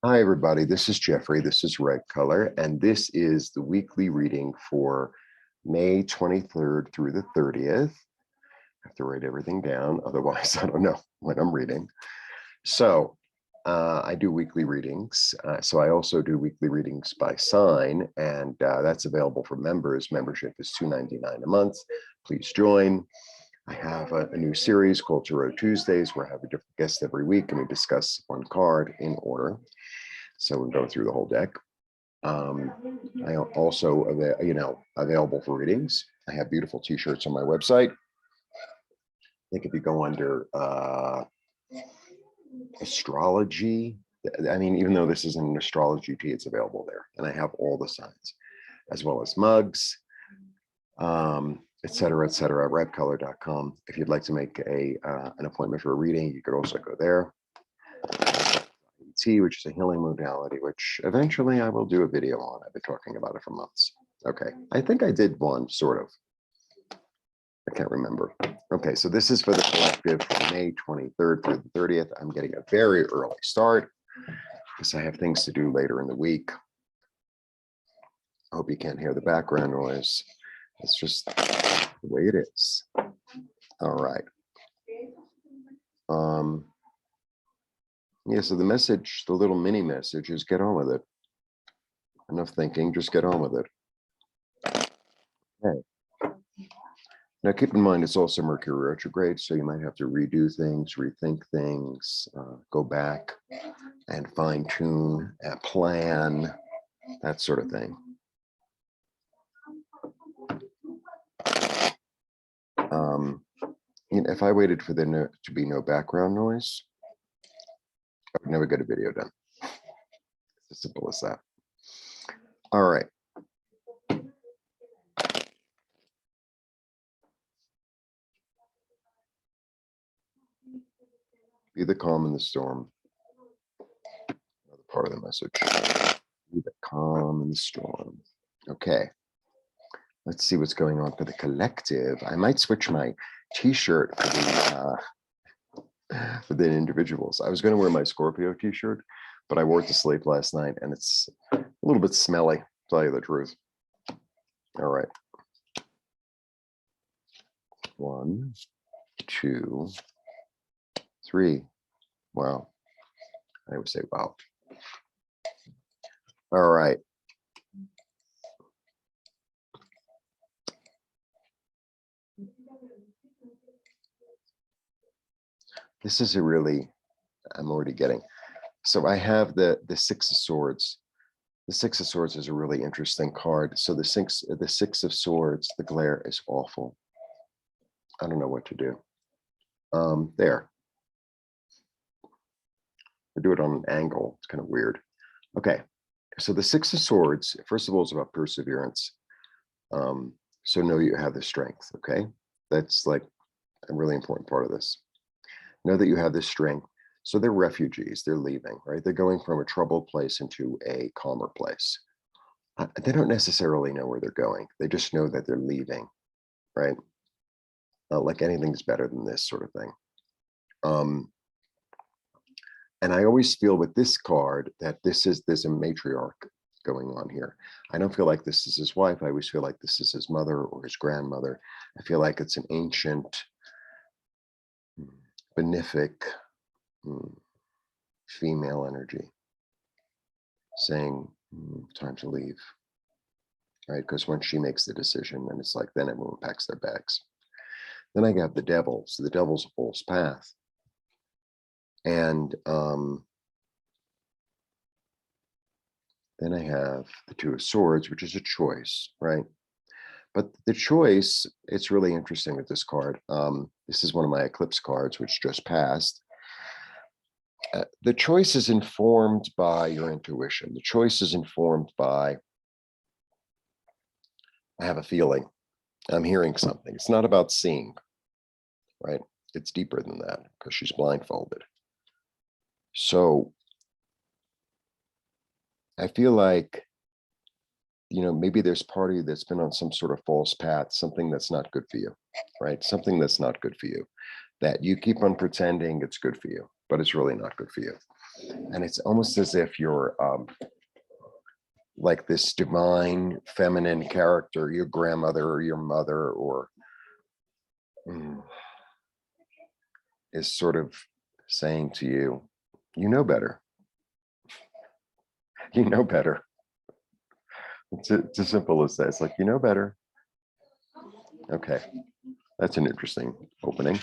Hi, everybody. This is Jeffrey. This is Ripecolor, and this is the weekly reading for May 23rd through the 30th. I have to write everything down. Otherwise, I don't know what I'm reading. So I do weekly readings. So I also do weekly readings by sign, and that's available for members. Membership is $2.99 a month. Please join. I have a new series called Tarot Tuesdays, where I have a different guest every week, and we discuss one card in order. So we go through the whole deck. I also, available for readings. I have beautiful t-shirts on my website. I think if you go under astrology, I mean, even though this isn't an astrology tee, it's available there. And I have all the signs, as well as mugs, et cetera, ripecolor.com. If you'd like to make an appointment for a reading, you could also go there. Which is a healing modality, which eventually I will do a video on. I've been talking about it for months. Okay, I think I did one, sort of. I can't remember. Okay, so this is for the collective from May 23rd through the 30th. I'm getting a very early start because I have things to do later in the week. I hope you can't hear the background noise. It's just the way it is. All right. Yeah, so the message, the little mini message is get on with it. Enough thinking, just get on with it. Okay. Now keep in mind, it's also Mercury retrograde, so you might have to redo things, rethink things, go back and fine tune, plan, that sort of thing. If I waited for there to be no background noise, I would never get a video done. It's as simple as that. All right. Be the calm in the storm. Another part of the message. Be the calm in the storm. Okay. Let's see what's going on for the collective. I might switch my t-shirt for the individuals. I was going to wear my Scorpio t-shirt, but I wore it to sleep last night, and it's a little bit smelly, to tell you the truth. All right. 1, 2, 3. Wow. I would say wow. All right. This is a really, I'm already getting. So I have the Six of Swords. The Six of Swords is a really interesting card. So the Six of Swords, the glare is awful. I don't know what to do. There. I do it on an angle. It's kind of weird. Okay. So the Six of Swords, first of all, is about perseverance. So know you have the strength. Okay. That's like a really important part of this. Know that you have this strength. So they're refugees. They're leaving, right? They're going from a troubled place into a calmer place. They don't necessarily know where they're going. They just know that they're leaving, right? Like anything's better than this sort of thing. And I always feel with this card that there's a matriarch going on here. I don't feel like this is his wife. I always feel like this is his mother or his grandmother. I feel like it's an ancient, benefic female energy saying time to leave, right? Because when she makes the decision, then it's like then everyone packs their bags. Then I got the devil. So the devil's a false path. And then I have the Two of Swords, which is a choice, right? But the choice, it's really interesting with this card. This is one of my eclipse cards, which just passed. The choice is informed by your intuition. The choice is informed by, I have a feeling, I'm hearing something. It's not about seeing, right? It's deeper than that because she's blindfolded. So I feel like, maybe there's part of you that's been on some sort of false path, something that's not good for you, right? Something that's not good for you, that you keep on pretending it's good for you, but it's really not good for you. And it's almost as if you're like this divine feminine character, your grandmother or your mother, or is sort of saying to you, you know better. You know better. It's as simple as that. It's like, you know better. Okay, that's an interesting opening.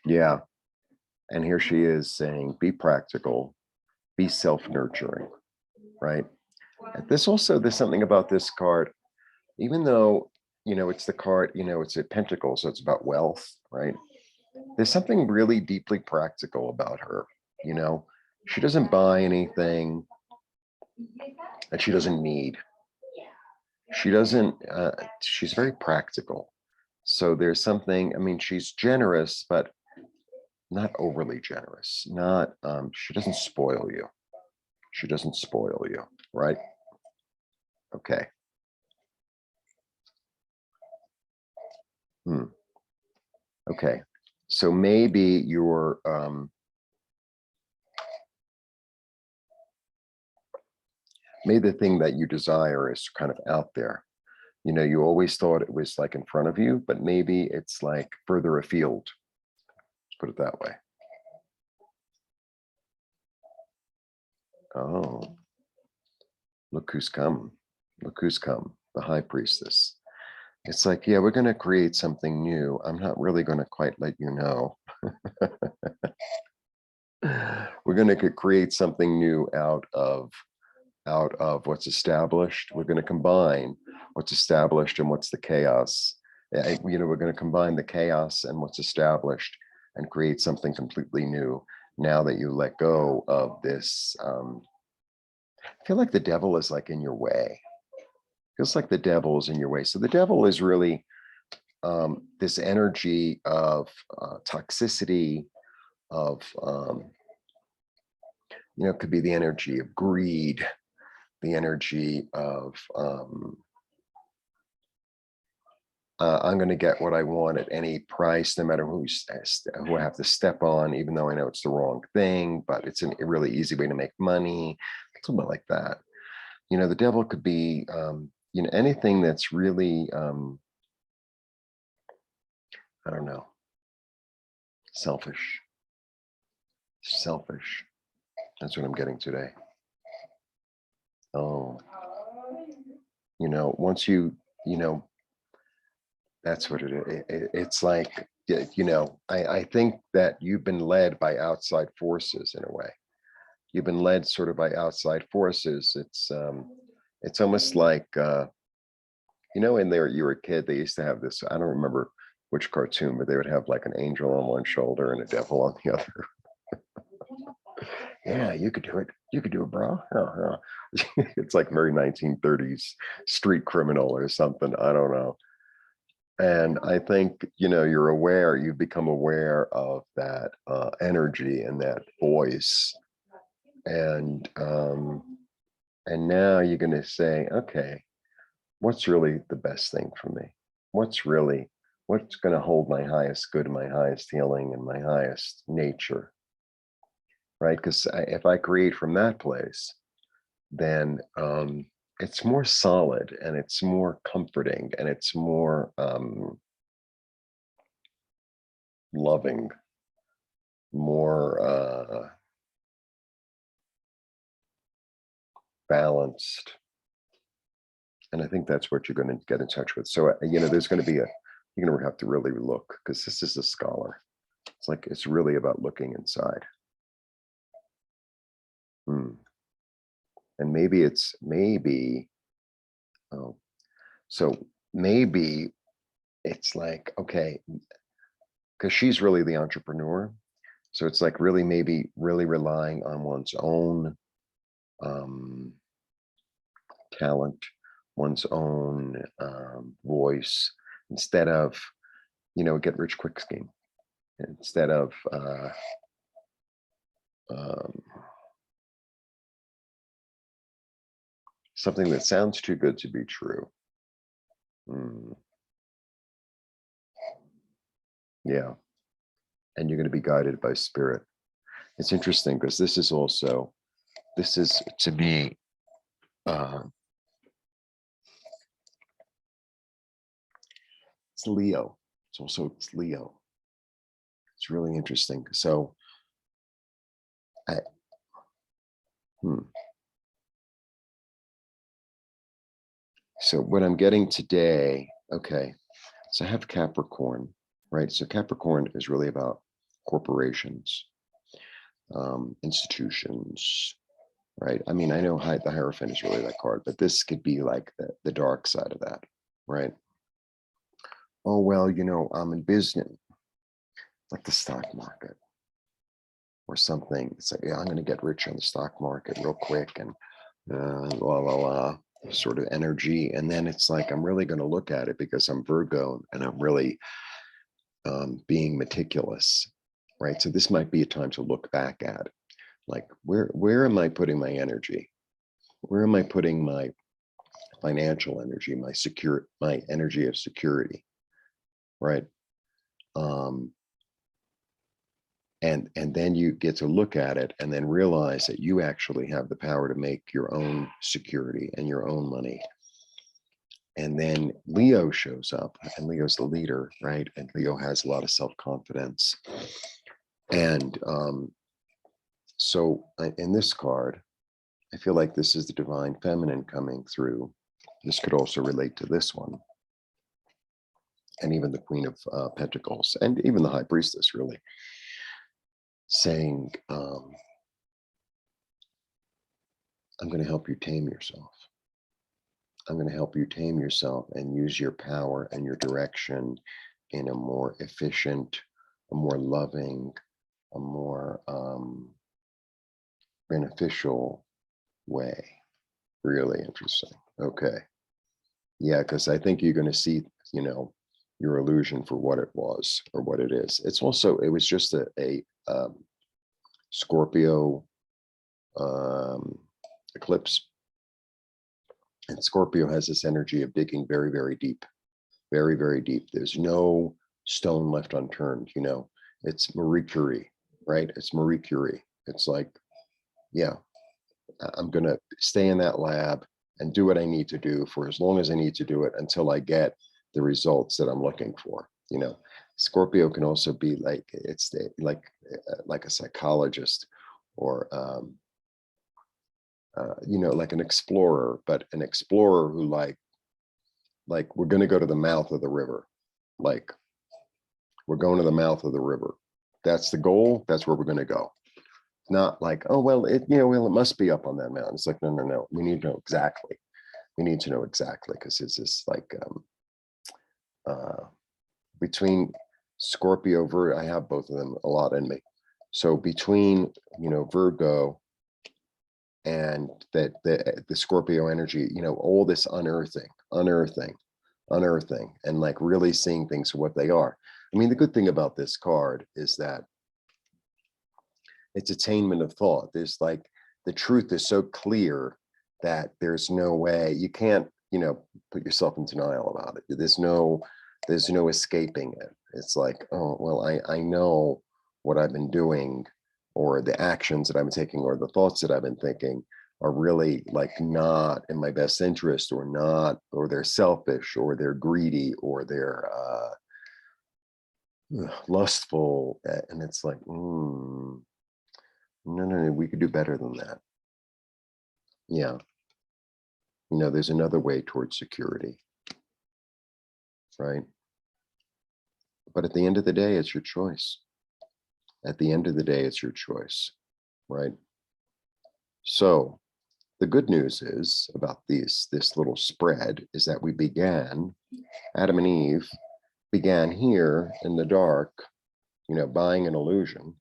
Yeah, and here she is saying, be practical, be self-nurturing, right? This also, there's something about this card, even though, it's the card, it's a pentacle, so it's about wealth, right? There's something really deeply practical about her. She doesn't buy anything that she doesn't need. She doesn't, she's very practical. So there's something, she's generous, but not overly generous. Not, she doesn't spoil you. She doesn't spoil you, right? Okay. Okay. So maybe you're, maybe the thing that you desire is kind of out there. You always thought it was like in front of you, but maybe it's like further afield. Let's put it that way. Oh, look who's come. Look who's come, the high priestess. It's like, yeah, we're going to create something new. I'm not really going to quite let you know. We're going to create something new out of what's established. We're going to combine what's established and what's the chaos. We're going to combine the chaos and what's established and create something completely new. Now that you let go of this, I feel like the devil is like in your way. Feels like the devil is in your way. So the devil is really this energy of toxicity, of it could be the energy of greed, the energy of I'm going to get what I want at any price, no matter who I have to step on, even though I know it's the wrong thing, but it's a really easy way to make money. It's a bit like that. The devil could be, anything that's really, I don't know, selfish. Selfish. That's what I'm getting today. Oh, once that's what it is. It's like, I think that you've been led by outside forces in a way. You've been led sort of by outside forces. It's almost like, in there, you were a kid, they used to have this, I don't remember which cartoon, but they would have like an angel on one shoulder and a devil on the other. Yeah, you could do it. You could do it, bro. It's like very 1930s street criminal or something. I don't know. And I think, you've become aware of that energy and that voice. And now you're going to say, okay, what's really the best thing for me? What's going to hold my highest good, my highest healing, and my highest nature? Right? Because if I create from that place, then it's more solid and it's more comforting and it's more loving, more balanced. And I think that's what you're going to get in touch with. So, there's going to be you're going to have to really look, because this is a scholar. It's like, it's really about looking inside. And maybe it's like, okay, because she's really the entrepreneur. So it's like maybe really relying on one's own talent, one's own voice, instead of, a get rich quick scheme, instead of something that sounds too good to be true. Yeah. and you're going to be guided by spirit. It's interesting because this is to me, it's Leo. It's Leo. It's really interesting. So So what I'm getting today, okay, so I have Capricorn, right? So Capricorn is really about corporations, institutions, right? I mean, I know the Hierophant is really that card, but this could be like the dark side of that, right? Oh, well, I'm in business, like the stock market or something. It's like, yeah, I'm going to get rich on the stock market real quick and la, la, la, sort of energy. And then it's like, I'm really going to look at it because I'm Virgo and I'm really being meticulous, right? So this might be a time to look back at, like, where am I putting my energy? Where am I putting my financial energy, my energy of security, right? And then you get to look at it and then realize that you actually have the power to make your own security and your own money. And then Leo shows up, and Leo's the leader, right? And Leo has a lot of self-confidence. And so in this card, I feel like this is the divine feminine coming through. This could also relate to this one. And even the Queen of Pentacles, and even the High Priestess, really. Saying, I'm going to help you tame yourself. I'm going to help you tame yourself and use your power and your direction in a more efficient, a more loving, a more beneficial way. Really interesting. Okay. Yeah, because I think you're going to see, your illusion for what it was or what it is. It was just a Scorpio eclipse. And Scorpio has this energy of digging very, very deep, very, very deep. There's no stone left unturned, It's Marie Curie, right? It's Marie Curie. It's like, yeah, I'm going to stay in that lab and do what I need to do for as long as I need to do it until I get the results that I'm looking for. Scorpio can also be like, like a psychologist or, like an explorer, but an explorer who like we're going to go to the mouth of the river. Like, we're going to the mouth of the river. That's the goal. That's where we're going to go. Not like, oh, well, it must be up on that mountain. It's like, no. We need to know exactly. We need to know exactly, because it's just like between Scorpio, I have both of them a lot in me. So between, Virgo and that the Scorpio energy, all this unearthing, and like really seeing things for what they are. I mean, the good thing about this card is that it's attainment of thought. There's like, the truth is so clear that there's no way you can't, put yourself in denial about it. There's no escaping it. It's like, oh, well, I know what I've been doing, or the actions that I'm taking, or the thoughts that I've been thinking are really like not in my best interest, or they're selfish, or they're greedy, or they're lustful. And it's like, no, we could do better than that. Yeah. There's another way towards security, right? But at the end of the day, it's your choice. At the end of the day, it's your choice, right? So the good news is about this little spread is that Adam and Eve began here in the dark, buying an illusion.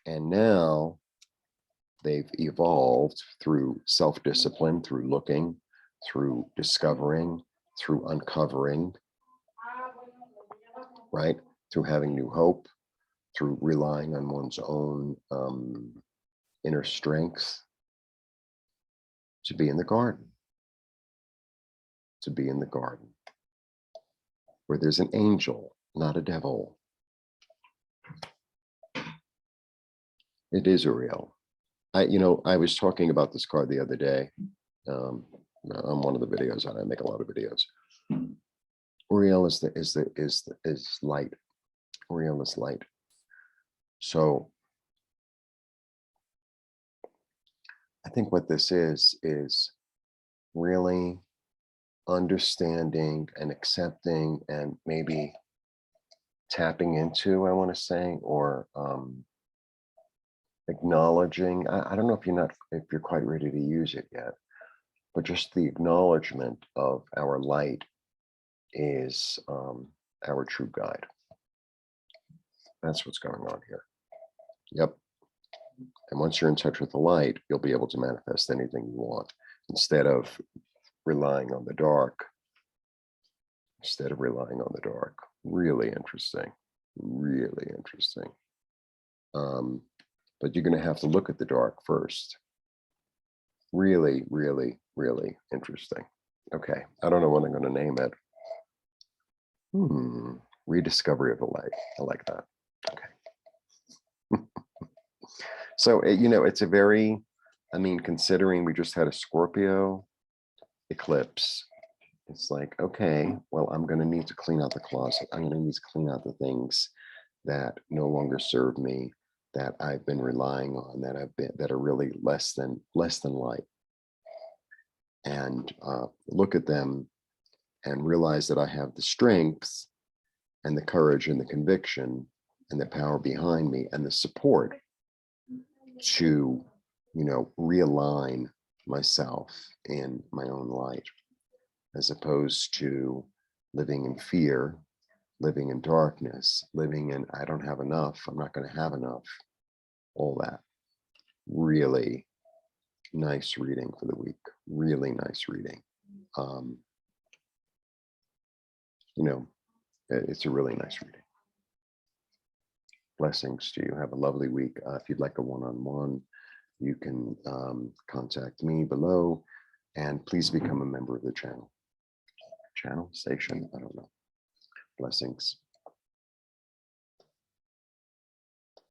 And now they've evolved through self-discipline, through looking, through discovering, through uncovering, right? Through having new hope, through relying on one's own inner strength, to be in the garden. To be in the garden, where there's an angel, not a devil. It is real. I was talking about this card the other day on one of the videos, and I make a lot of videos. Real is light. Real is light. So I think what this is really understanding and accepting and maybe tapping into, I want to say, or acknowledging. I don't know if you're quite ready to use it yet, but just the acknowledgement of our light is our true guide. That's what's going on here. Yep. And once you're in touch with the light, you'll be able to manifest anything you want instead of relying on the dark. Really interesting. Really interesting. But you're going to have to look at the dark first. Really, really, really interesting. Okay. I don't know what I'm going to name it. Rediscovery of the light. I like that. Okay. So, it's a very, considering we just had a Scorpio eclipse, it's like, okay, well, I'm going to need to clean out the closet. I'm going to need to clean out the things that no longer serve me, that I've been relying on, that are really less than light, and look at them and realize that I have the strength and the courage and the conviction and the power behind me and the support to, realign myself in my own light, as opposed to living in fear, living in darkness, living in, I don't have enough, I'm not going to have enough, all that. Really nice reading for the week. Really nice reading. It's a really nice reading. Blessings to you. Have a lovely week. If you'd like a one-on-one, you can contact me below, and please become a member of the channel. Station, I don't know. Blessings.